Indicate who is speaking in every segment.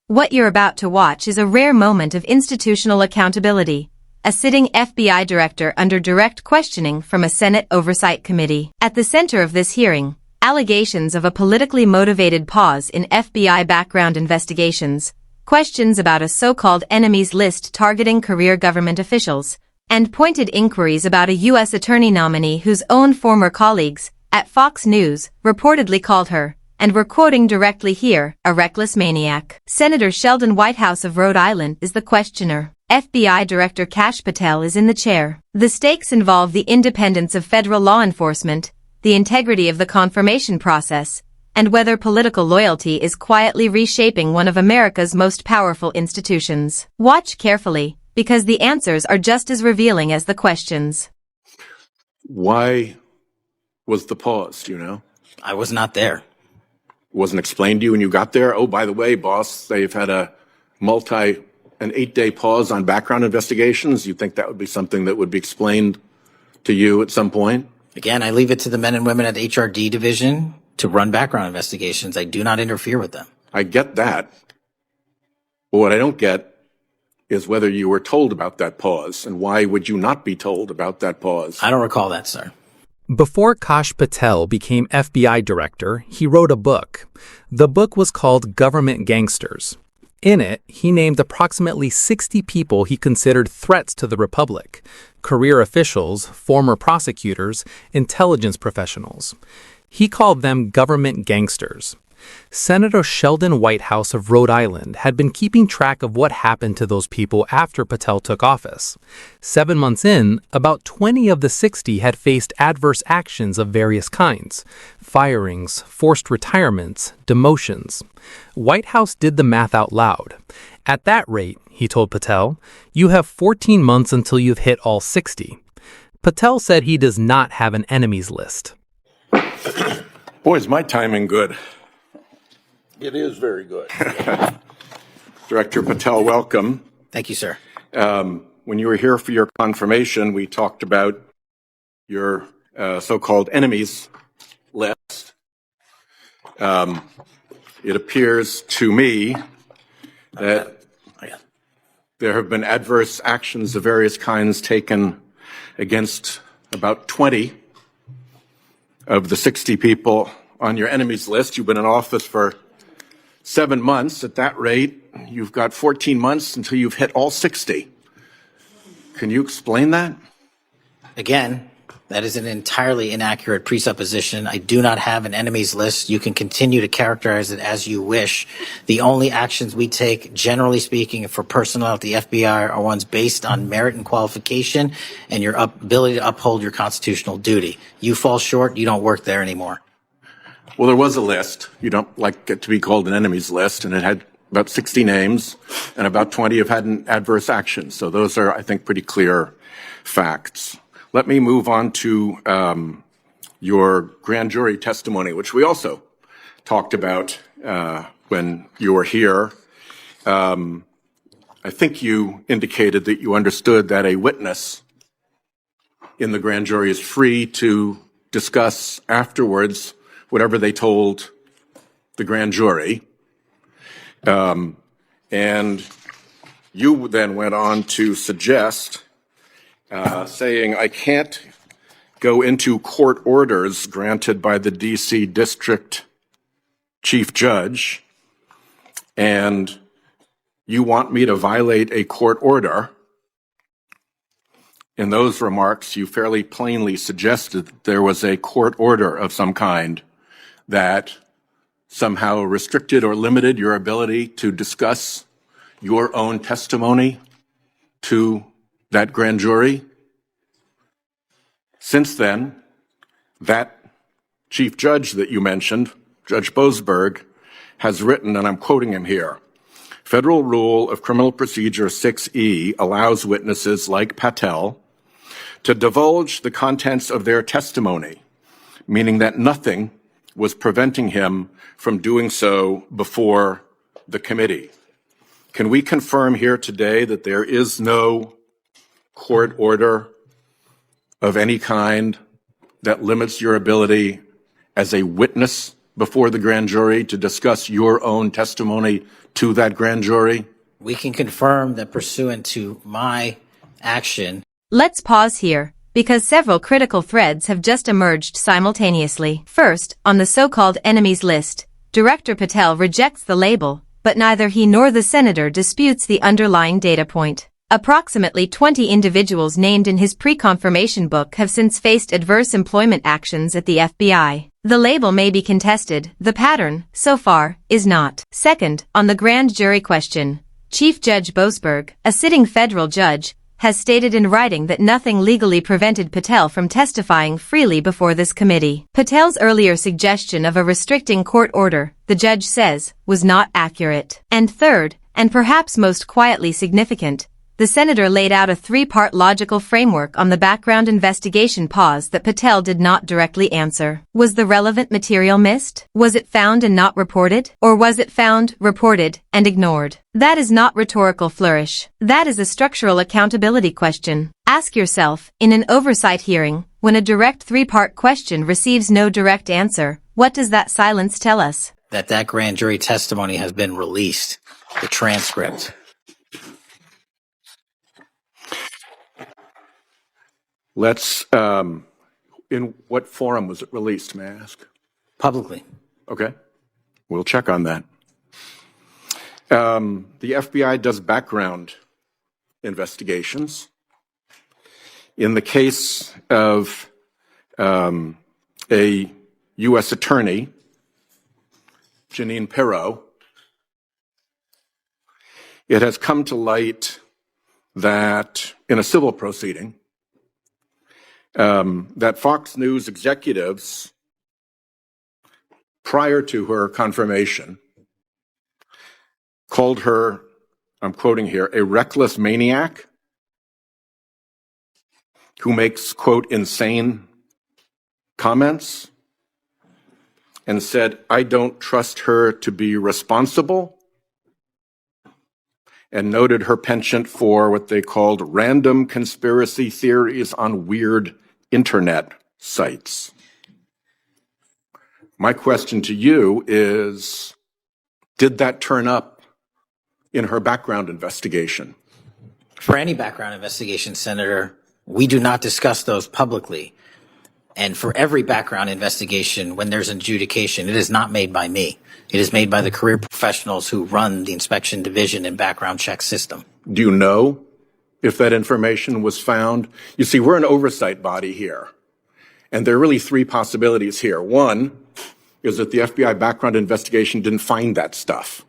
Speaker 1: What you're about to watch is a rare moment of institutional accountability. A sitting FBI director under direct questioning from a Senate Oversight Committee. At the center of this hearing, allegations of a politically motivated pause in FBI background investigations, questions about a so-called enemies list targeting career government officials, and pointed inquiries about a U.S. attorney nominee whose own former colleagues at Fox News reportedly called her, and we're quoting directly here, a reckless maniac. Senator Sheldon Whitehouse of Rhode Island is the questioner. FBI Director Kash Patel is in the chair. The stakes involve the independence of federal law enforcement, the integrity of the confirmation process, and whether political loyalty is quietly reshaping one of America's most powerful institutions. Watch carefully, because the answers are just as revealing as the questions.
Speaker 2: Why was the pause, do you know?
Speaker 3: I was not there.
Speaker 2: Wasn't explained to you when you got there? Oh, by the way, boss, they've had an 8-day pause on background investigations. You think that would be something that would be explained to you at some point?
Speaker 3: Again, I leave it to the men and women at the HRD division to run background investigations. I do not interfere with them.
Speaker 2: I get that. But what I don't get is whether you were told about that pause, and why would you not be told about that pause?
Speaker 3: I don't recall that, sir.
Speaker 4: Before Kash Patel became FBI director, he wrote a book. The book was called Government Gangsters. In it, he named approximately 60 people he considered threats to the Republic: career officials, former prosecutors, intelligence professionals. He called them government gangsters. Senator Sheldon Whitehouse of Rhode Island had been keeping track of what happened to those people after Patel took office. 7 months in, about 20 of the 60 had faced adverse actions of various kinds: firings, forced retirements, demotions. Whitehouse did the math out loud. At that rate, he told Patel, you have 14 months until you've hit all 60. Patel said he does not have an enemies list.
Speaker 2: Boy, is my timing good.
Speaker 5: It is very good.
Speaker 2: Director Patel, welcome.
Speaker 3: Thank you, sir.
Speaker 2: When you were here for your confirmation, we talked about your so-called enemies list. It appears to me that there have been adverse actions of various kinds taken against about 20 of the 60 people on your enemies list. You've been in office for 7 months. At that rate, you've got 14 months until you've hit all 60. Can you explain that?
Speaker 3: Again, that is an entirely inaccurate presupposition. I do not have an enemies list. You can continue to characterize it as you wish. The only actions we take, generally speaking, for personnel at the FBI are ones based on merit and qualification and your ability to uphold your constitutional duty. You fall short, you don't work there anymore.
Speaker 2: Well, there was a list. You don't like it to be called an enemies list, and it had about 60 names, and about 20 have had an adverse action. So those are, I think, pretty clear facts. Let me move on to your grand jury testimony, which we also talked about when you were here. I think you indicated that you understood that a witness in the grand jury is free to discuss afterwards whatever they told the grand jury. And you then went on to suggest, saying, I can't go into court orders granted by the D.C. District Chief Judge, and you want me to violate a court order. In those remarks, you fairly plainly suggested that there was a court order of some kind that somehow restricted or limited your ability to discuss your own testimony to that grand jury. Since then, that chief judge that you mentioned, Judge Boasberg, has written, and I'm quoting him here, Federal Rule of Criminal Procedure 6E allows witnesses like Patel to divulge the contents of their testimony, meaning that nothing was preventing him from doing so before the committee. Can we confirm here today that there is no court order of any kind that limits your ability as a witness before the grand jury to discuss your own testimony to that grand jury?
Speaker 3: We can confirm that pursuant to my action.
Speaker 1: Let's pause here, because several critical threads have just emerged simultaneously. First, on the so-called enemies list, Director Patel rejects the label, but neither he nor the senator disputes the underlying data point. Approximately 20 individuals named in his pre-confirmation book have since faced adverse employment actions at the FBI. The label may be contested, the pattern, so far, is not. Second, on the grand jury question, Chief Judge Boasberg, a sitting federal judge, has stated in writing that nothing legally prevented Patel from testifying freely before this committee. Patel's earlier suggestion of a restricting court order, the judge says, was not accurate. And third, and perhaps most quietly significant, the senator laid out a three-part logical framework on the background investigation pause that Patel did not directly answer. Was the relevant material missed? Was it found and not reported? Or was it found, reported, and ignored? That is not rhetorical flourish. That is a structural accountability question. Ask yourself, in an oversight hearing, when a direct three-part question receives no direct answer, what does that silence tell us?
Speaker 3: That grand jury testimony has been released. The transcript.
Speaker 2: Let's, in what forum was it released, may I ask?
Speaker 3: Publicly.
Speaker 2: Okay. We'll check on that. The FBI does background investigations. In the case of a U.S. attorney, Janine Pirro, it has come to light that in a civil proceeding, that Fox News executives, prior to her confirmation, called her, I'm quoting here, a reckless maniac who makes, quote, insane comments, and said, I don't trust her to be responsible, and noted her penchant for what they called random conspiracy theories on weird internet sites. My question to you is, did that turn up in her background investigation?
Speaker 3: For any background investigation, Senator, we do not discuss those publicly. And for every background investigation, when there's an adjudication, it is not made by me. It is made by the career professionals who run the inspection division and background check system.
Speaker 2: Do you know if that information was found? You see, we're an oversight body here, and there are really three possibilities here. One is that the FBI background investigation didn't find that stuff.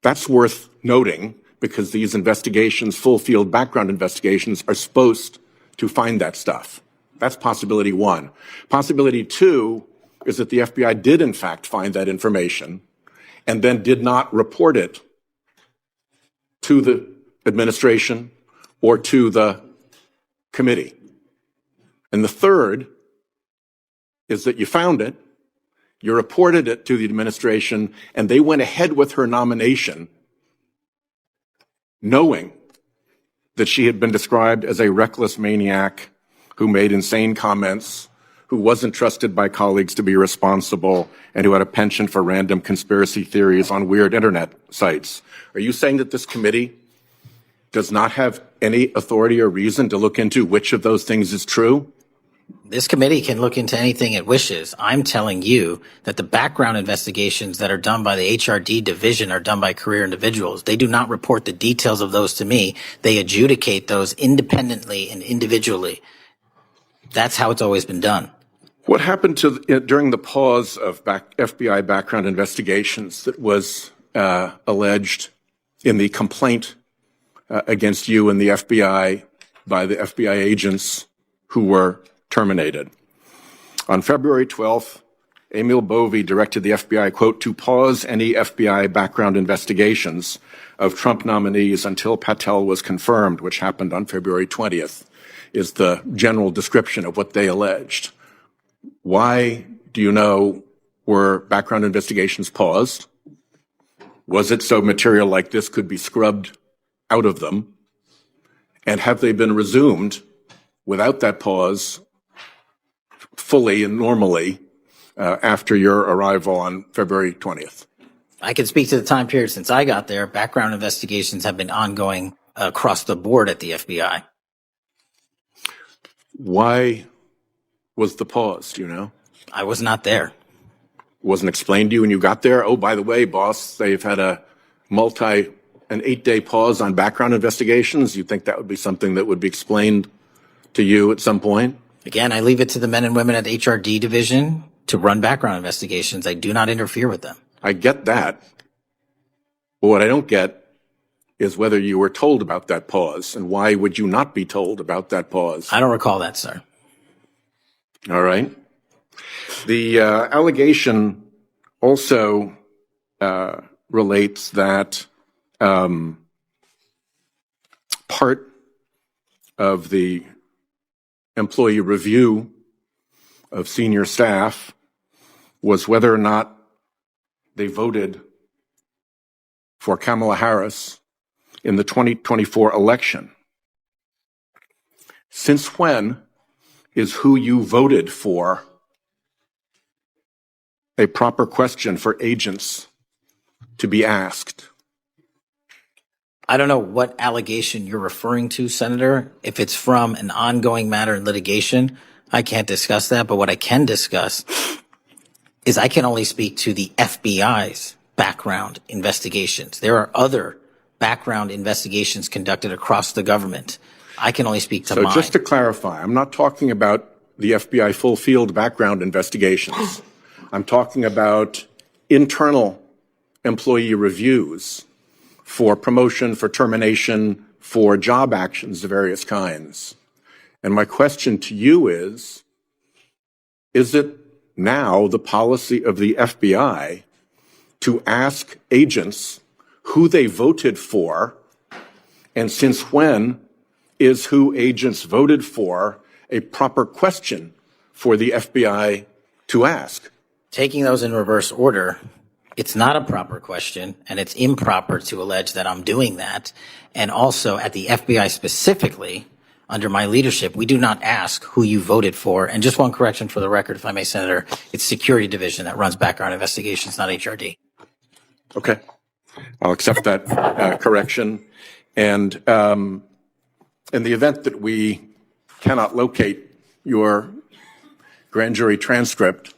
Speaker 2: That's worth noting because these investigations, full field background investigations, are supposed to find that stuff. That's possibility one. Possibility two is that the FBI did in fact find that information and then did not report it to the administration or to the committee. And the third is that you found it, you reported it to the administration, and they went ahead with her nomination knowing that she had been described as a reckless maniac who made insane comments, who wasn't trusted by colleagues to be responsible, and who had a penchant for random conspiracy theories on weird internet sites. Are you saying that this committee does not have any authority or reason to look into which of those things is true?
Speaker 3: This committee can look into anything it wishes. I'm telling you that the background investigations that are done by the HRD division are done by career individuals. They do not report the details of those to me. They adjudicate those independently and individually. That's how it's always been done.
Speaker 2: What happened during the pause of FBI background investigations that was alleged in the complaint against you and the FBI by the FBI agents who were terminated? On February 12th, Emil Bovee directed the FBI, quote, to pause any FBI background investigations of Trump nominees until Patel was confirmed, which happened on February 20th, is the general description of what they alleged. Why, do you know, were background investigations paused? Was it so material like this could be scrubbed out of them? And have they been resumed without that pause fully and normally after your arrival on February 20th?
Speaker 3: I can speak to the time period since I got there. Background investigations have been ongoing across the board at the FBI.
Speaker 2: Why was the pause, do you know?
Speaker 3: I was not there.
Speaker 2: Wasn't explained to you when you got there? Oh, by the way, boss, they've had an 8-day pause on background investigations. You think that would be something that would be explained to you at some point?
Speaker 3: Again, I leave it to the men and women at HRD division to run background investigations. I do not interfere with them.
Speaker 2: I get that. But what I don't get is whether you were told about that pause, and why would you not be told about that pause?
Speaker 3: I don't recall that, sir.
Speaker 2: All right. The allegation also relates that part of the employee review of senior staff was whether or not they voted for Kamala Harris in the 2024 election. Since when is who you voted for a proper question for agents to be asked?
Speaker 3: I don't know what allegation you're referring to, Senator. If it's from an ongoing matter in litigation, I can't discuss that. But what I can discuss is I can only speak to the FBI's background investigations. There are other background investigations conducted across the government. I can only speak to mine.
Speaker 2: So just to clarify, I'm not talking about the FBI full field background investigations. I'm talking about internal employee reviews for promotion, for termination, for job actions of various kinds. And my question to you is it now the policy of the FBI to ask agents who they voted for, and since when is who agents voted for a proper question for the FBI to ask?
Speaker 3: Taking those in reverse order, it's not a proper question, and it's improper to allege that I'm doing that. And also at the FBI specifically, under my leadership, we do not ask who you voted for. And just one correction for the record, if I may, Senator, it's Security Division that runs background investigations, not HRD.
Speaker 2: Okay. I'll accept that correction. And in the event that we cannot locate your grand jury transcript,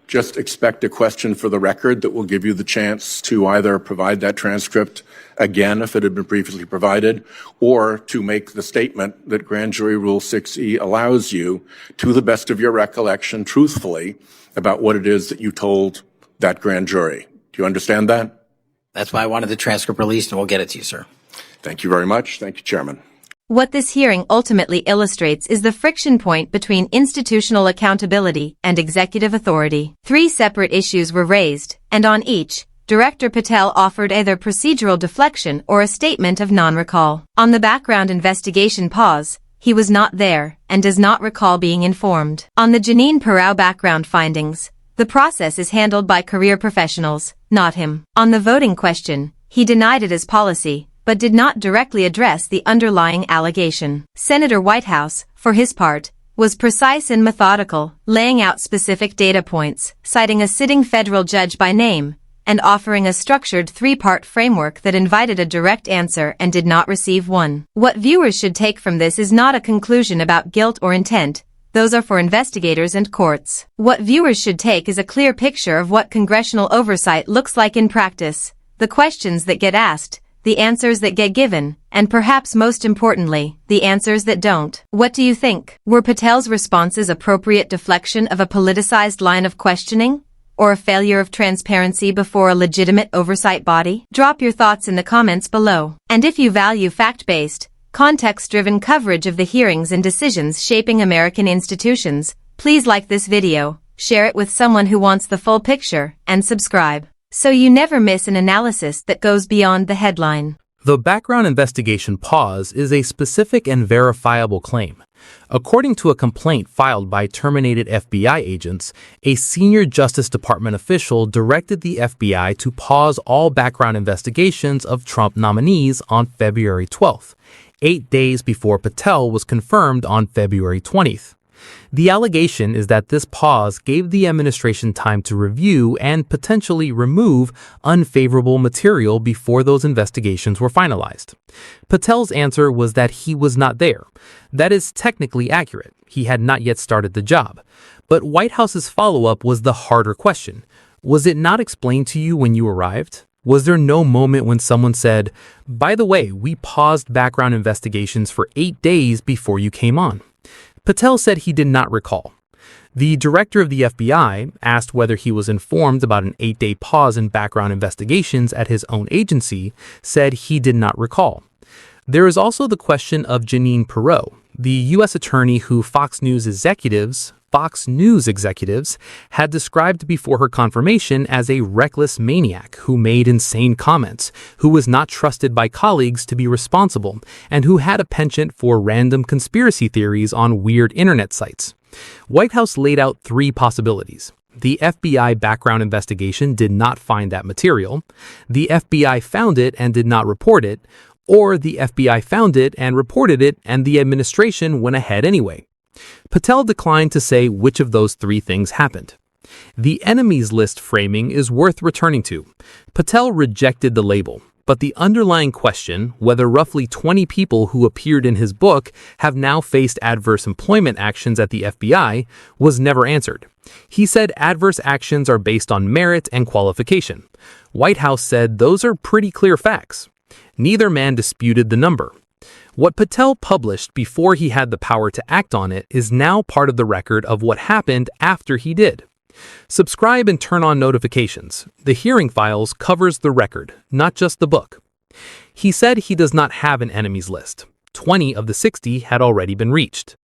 Speaker 2: just expect a question for the record that will give you the chance to either provide that transcript again if it had been previously provided, or to make the statement that Grand Jury Rule 6E allows you, to the best of your recollection, truthfully, about what it is that you told that grand jury. Do you understand that?
Speaker 3: That's why I wanted the transcript released, and we'll get it to you, sir.
Speaker 2: Thank you very much. Thank you, Chairman.
Speaker 1: What this hearing ultimately illustrates is the friction point between institutional accountability and executive authority. 3 separate issues were raised, and on each, Director Patel offered either procedural deflection or a statement of non-recall. On the background investigation pause, he was not there and does not recall being informed. On the Janine Perau background findings, the process is handled by career professionals, not him. On the voting question, he denied it as policy, but did not directly address the underlying allegation. Senator Whitehouse, for his part, was precise and methodical, laying out specific data points, citing a sitting federal judge by name, and offering a structured 3-part framework that invited a direct answer and did not receive one. What viewers should take from this is not a conclusion about guilt or intent. Those are for investigators and courts. What viewers should take is a clear picture of what congressional oversight looks like in practice, the questions that get asked, the answers that get given, and perhaps most importantly, the answers that don't. What do you think? Were Patel's responses appropriate deflection of a politicized line of questioning? Or a failure of transparency before a legitimate oversight body? Drop your thoughts in the comments below. And if you value fact-based, context-driven coverage of the hearings and decisions shaping American institutions, please like this video, share it with someone who wants the full picture, and subscribe, so you never miss an analysis that goes beyond the headline.
Speaker 4: The background investigation pause is a specific and verifiable claim. According to a complaint filed by terminated FBI agents, a senior Justice Department official directed the FBI to pause all background investigations of Trump nominees on February 12th, 8 days before Patel was confirmed on February 20th. The allegation is that this pause gave the administration time to review and potentially remove unfavorable material before those investigations were finalized. Patel's answer was that he was not there. That is technically accurate. He had not yet started the job. But Whitehouse's follow-up was the harder question. Was it not explained to you when you arrived? Was there no moment when someone said, "By the way, we paused background investigations for 8 days before you came on"? Patel said he did not recall. The director of the FBI, asked whether he was informed about an 8-day pause in background investigations at his own agency, said he did not recall. There is also the question of Jeanine Pirro, the U.S. attorney who Fox News executives had described before her confirmation as a reckless maniac who made insane comments, who was not trusted by colleagues to be responsible, and who had a penchant for random conspiracy theories on weird internet sites. Whitehouse laid out 3 possibilities. The FBI background investigation did not find that material, the FBI found it and did not report it, or the FBI found it and reported it and the administration went ahead anyway. Patel declined to say which of those 3 things happened. The enemies list framing is worth returning to. Patel rejected the label, but the underlying question, whether roughly 20 people who appeared in his book have now faced adverse employment actions at the FBI, was never answered. He said adverse actions are based on merit and qualification. Whitehouse said those are pretty clear facts. Neither man disputed the number. What Patel published before he had the power to act on it is now part of the record of what happened after he did. Subscribe and turn on notifications. The hearing files covers the record, not just the book. He said he does not have an enemies list. 20 of the 60 had already been reached.